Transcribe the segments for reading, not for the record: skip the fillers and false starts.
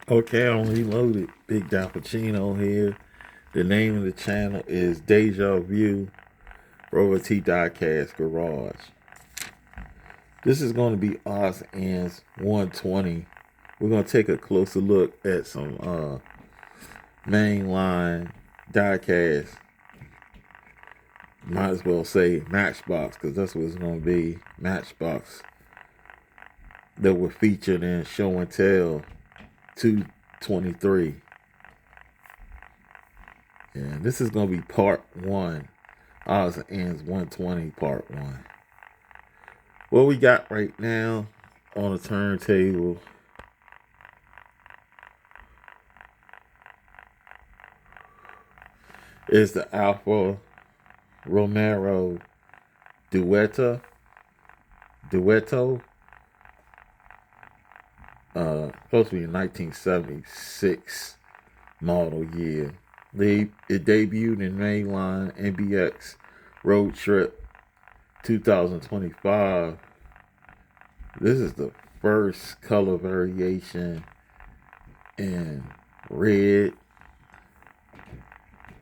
Okay, I'm reloaded. Big Don Pacino here. The name of the channel is Deja Vu Rover T Diecast Garage. This is going to be odds ends 120. We're going to take a closer look at some mainline diecast. Might as well say Matchbox because that's what it's going to be. Matchbox that were featured in Show and Tell 223. And this is going to be part one. Odds ends 120 part one. What we got right now on the turntable is the Alfa Romero Duetto. Supposed to be a 1976 model year. It debuted in Mainline NBX Road Trip 2025. This is the first color variation in red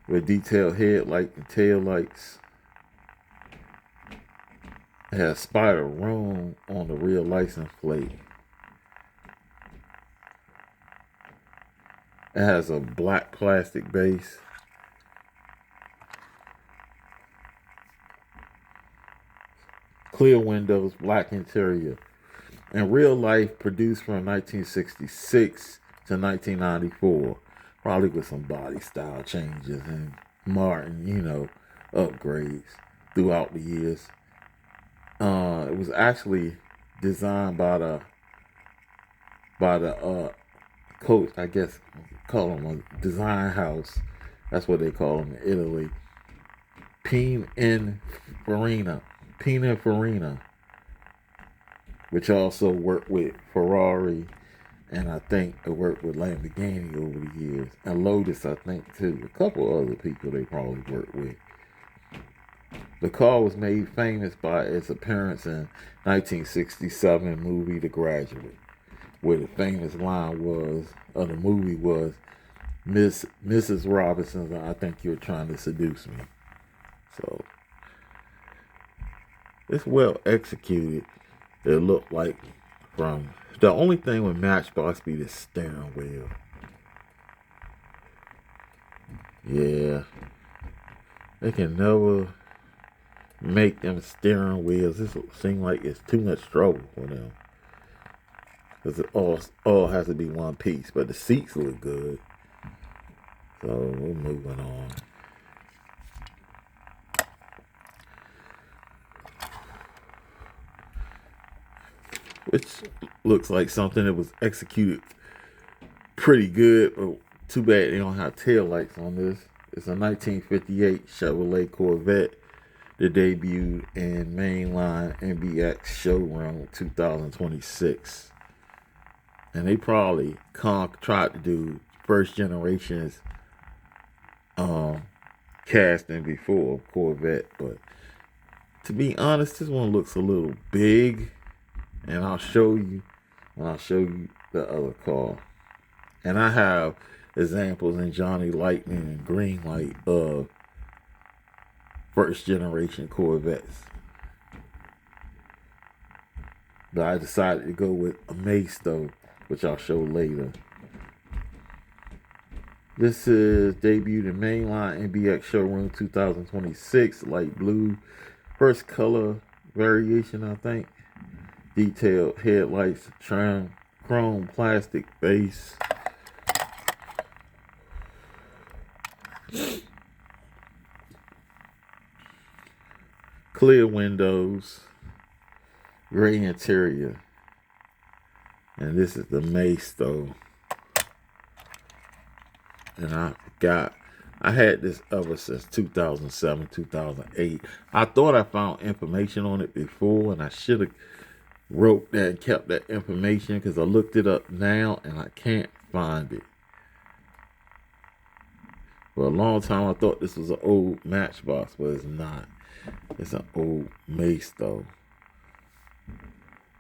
with detailed headlight and tail lights. It has Spider Room on the rear license plate. It has a black plastic base. Clear windows, black interior. In real life, produced from 1966 to 1994. Probably with some body style changes and Martin, upgrades throughout the years. It was actually designed by the coach, I guess, call them a design house. That's what they call them in Italy. Pininfarina, which also worked with Ferrari, and I think it worked with Lamborghini over the years, and Lotus, I think, too. A couple other people they probably worked with. The car was made famous by its appearance in 1967 movie The Graduate, where the famous line of the movie was, Mrs. Robinson, I think you're trying to seduce me. So, it's well executed. It looked like from the only thing with Matchbox be the steering wheel. Yeah, they can never make them steering wheels. This seems like it's too much trouble for them because it all has to be one piece. But the seats look good, so we're moving on. Which looks like something that was executed pretty good, but too bad they don't have tail lights on this. It's a 1958 Chevrolet Corvette that debuted in Mainline NBX Showroom 2026. And they probably tried to do first generation's casting before Corvette, but to be honest, this one looks a little big, and I'll show you when I show you the other car. And I have examples in Johnny Lightning and Greenlight of first generation Corvettes. But I decided to go with a Mace though, which I'll show later. This is debuted in Mainline NBX Showroom 2026, light blue. First color variation, I think. Detailed headlights, chrome plastic base. Clear windows, gray interior. And this is the Mace though. And I had this ever since 2007, 2008. I thought I found information on it before, and I should have wrote that and kept that information because I looked it up now and I can't find it. For a long time I thought this was an old Matchbox, but it's not. It's an old Mace though.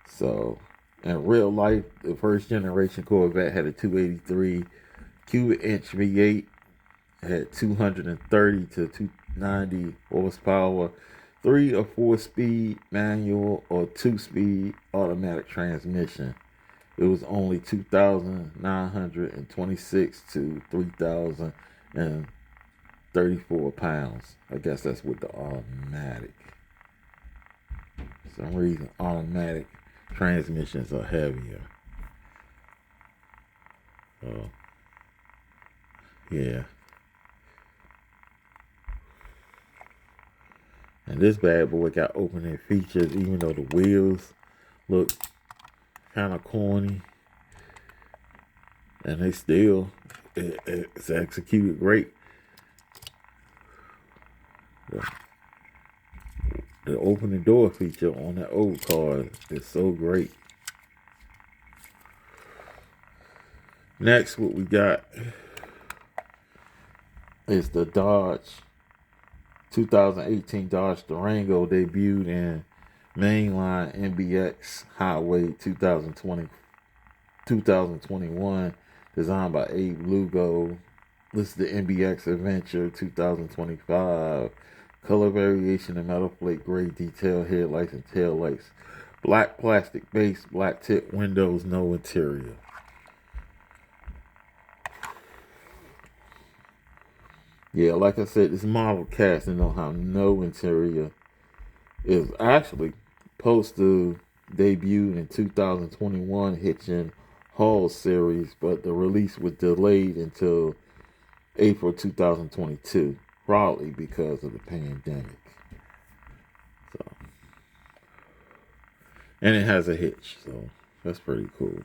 So, In real life, the first generation Corvette had a 283 cubic inch V8, had 230 to 290 horsepower, 3 or 4 speed manual or 2 speed automatic transmission. It was only 2,926 to 3,034 pounds. I guess that's with the automatic. For some reason, automatic transmissions are heavier. So, yeah. And this bad boy got opening features, even though the wheels look kind of corny. And they still, it's executed great. The opening door feature on that old car is so great. Next, what we got is the 2018 Dodge Durango, debuted in Mainline MBX Highway 2021, designed by Abe Lugo. This is the MBX Adventure 2025. Color variation and metal plate gray detail headlights and taillights. Black plastic base, black tip windows, no interior. Yeah, like I said, this model cast and don't have no interior. Is actually supposed to debut in 2021 Hitchin Hall series, but the release was delayed until April 2022, probably because of the pandemic. So, and it has a hitch, so that's pretty cool.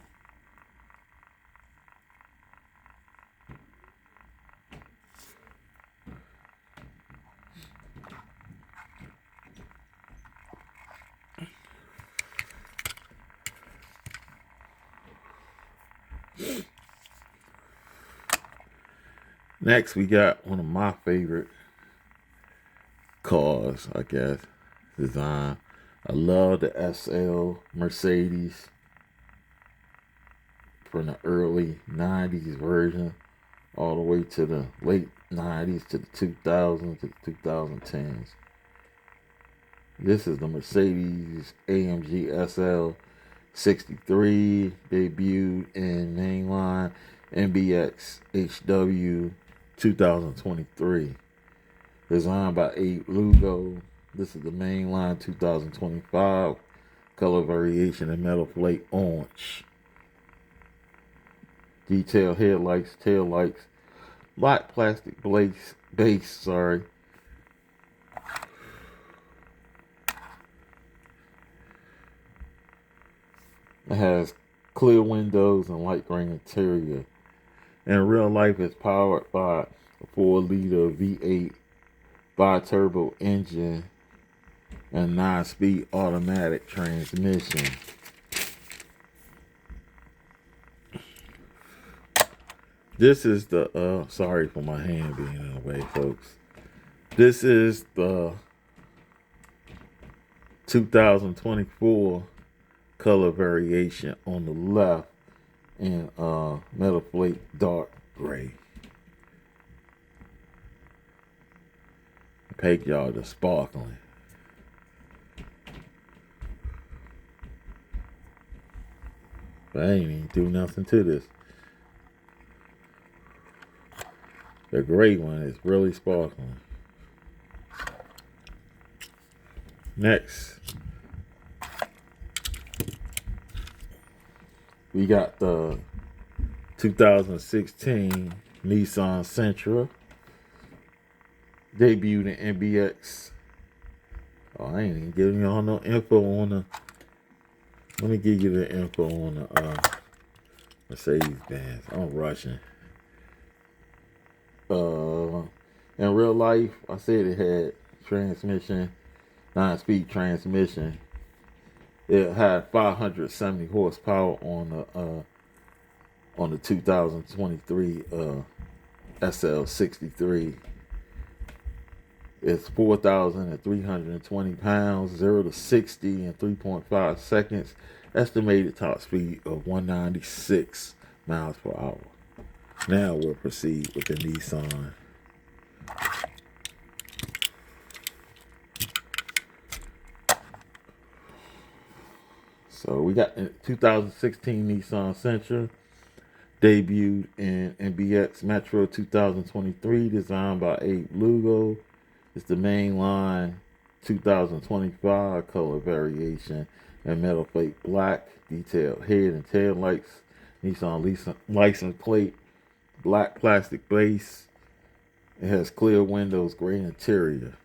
Next, we got one of my favorite cars, I guess, design. I love the SL Mercedes from the early 90s version all the way to the late 90s to the 2000s to the 2010s. This is the Mercedes AMG SL 63, debuted in Mainline MBX HW 2023. Designed by Abe Lugo. This is the Mainline 2025. Color variation and metal plate orange. Detailed headlights, taillights, black plastic base. It has clear windows and light gray interior. In real life, it's powered by a 4-liter V8 bi-turbo engine and 9-speed automatic transmission. This is the, sorry for my hand being in the way, folks. This is the 2024 color variation on the left in metal plate dark gray. Take y'all to sparkling. But I ain't even do nothing to this. The gray one is really sparkling. Next, we got the 2016 Nissan Sentra, debuted in MBX. Oh, I ain't even giving y'all no info on the. Let me give you the info on the Mercedes-Benz. I'm rushing. In real life, I said it had transmission, 9-speed transmission. It had 570 horsepower on the 2023 SL63. It's 4,320 pounds, 0 to 60 in 3.5 seconds. Estimated top speed of 196 miles per hour. Now we'll proceed with the Nissan. So we got the 2016 Nissan Sentra, debuted in MBX Metro 2023, designed by Abe Lugo. It's the mainline 2025 color variation and metal plate black, detailed head and tail lights, Nissan license plate, black plastic base. It has clear windows, gray interior.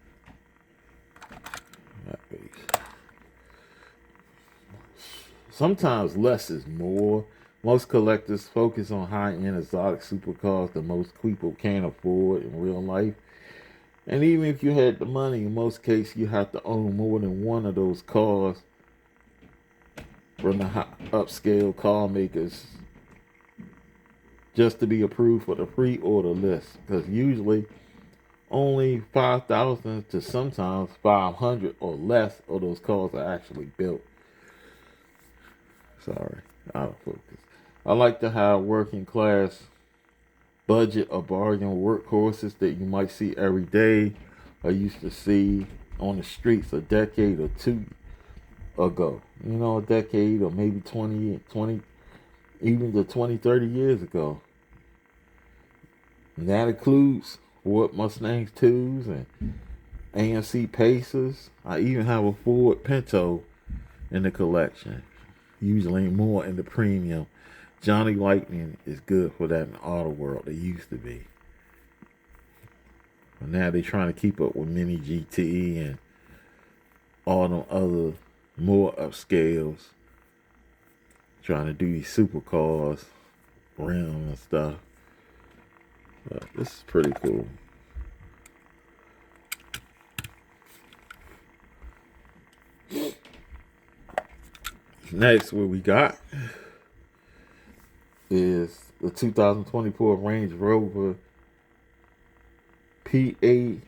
Sometimes less is more. Most collectors focus on high-end exotic supercars that most people can't afford in real life. And even if you had the money, in most cases you have to own more than one of those cars from the upscale car makers just to be approved for the pre-order list. Because usually only 5,000 to sometimes 500 or less of those cars are actually built. Sorry, out of focus. I like to have working class budget or bargain workhorses that you might see every day. I used to see on the streets a decade or two ago. You know, a decade or maybe 20, even to 20, 30 years ago. And that includes Ford Mustangs 2s and AMC Pacers. I even have a Ford Pinto in the collection. Usually more in the premium. Johnny Lightning is good for that in the auto world. They used to be. But now they're trying to keep up with Mini GT and all them other more upscales. Trying to do these supercars, rim and stuff. But this is pretty cool. Next, what we got is the 2024 Range Rover PAV,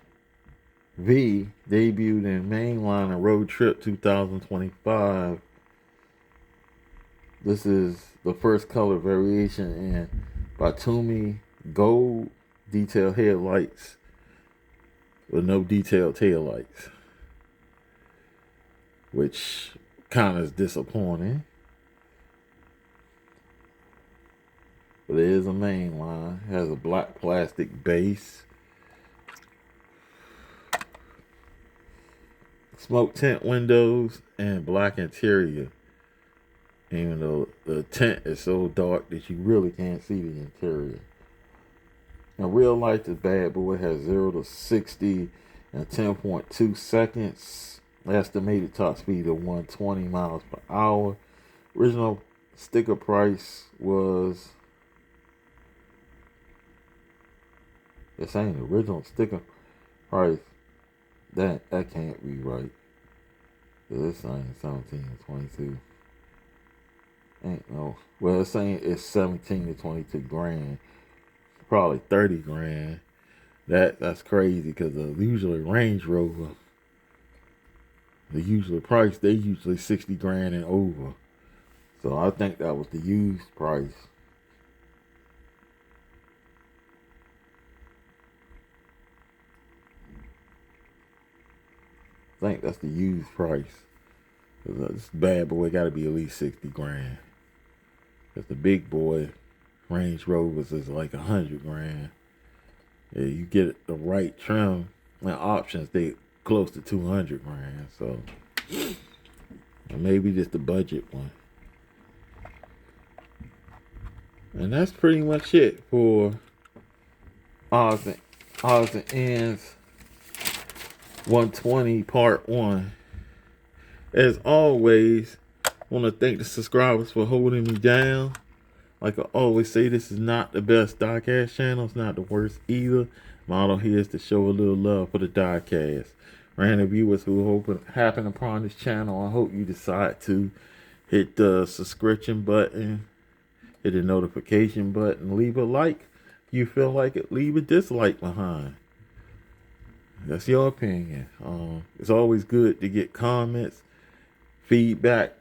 debuted in Mainline and Road Trip 2025. This is the first color variation in Batumi gold detailed headlights with no detailed taillights, which kind of is disappointing. But it is a mainline. It has a black plastic base. Smoke tint windows and black interior. Even though the tint is so dark that you really can't see the interior. Now, real life, this bad boy has 0 to 60 in 10.2 seconds. Estimated top speed of 120 miles per hour. Original sticker price was... It's saying the original sticker price. That can't be right. This saying 17 to 22. Ain't no. Well, it's saying it's 17 to 22 grand. Probably 30 grand. That's crazy because usually Range Rover, the usual price, they usually 60 grand and over. So I think that was the used price. I think that's the used price. This bad boy got to be at least 60 grand. Because the big boy Range Rovers is like 100 grand. Yeah, you get the right trim and options, they close to 200 grand. So maybe just the budget one. And that's pretty much it for odds and ends 120 part 1. As always, I want to thank the subscribers for holding me down. Like I always say, this is not the best diecast channel. It's not the worst either. My motto here is to show a little love for the diecast. Random viewers who happen upon this channel, I hope you decide to hit the subscription button, hit the notification button, leave a like. If you feel like it, leave a dislike behind. That's your opinion. It's always good to get comments, feedback,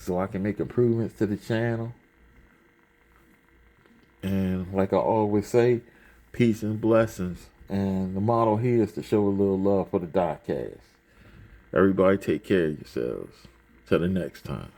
so I can make improvements to the channel. And like I always say, peace and blessings. And the motto here is to show a little love for the diecast. Everybody take care of yourselves. Till the next time.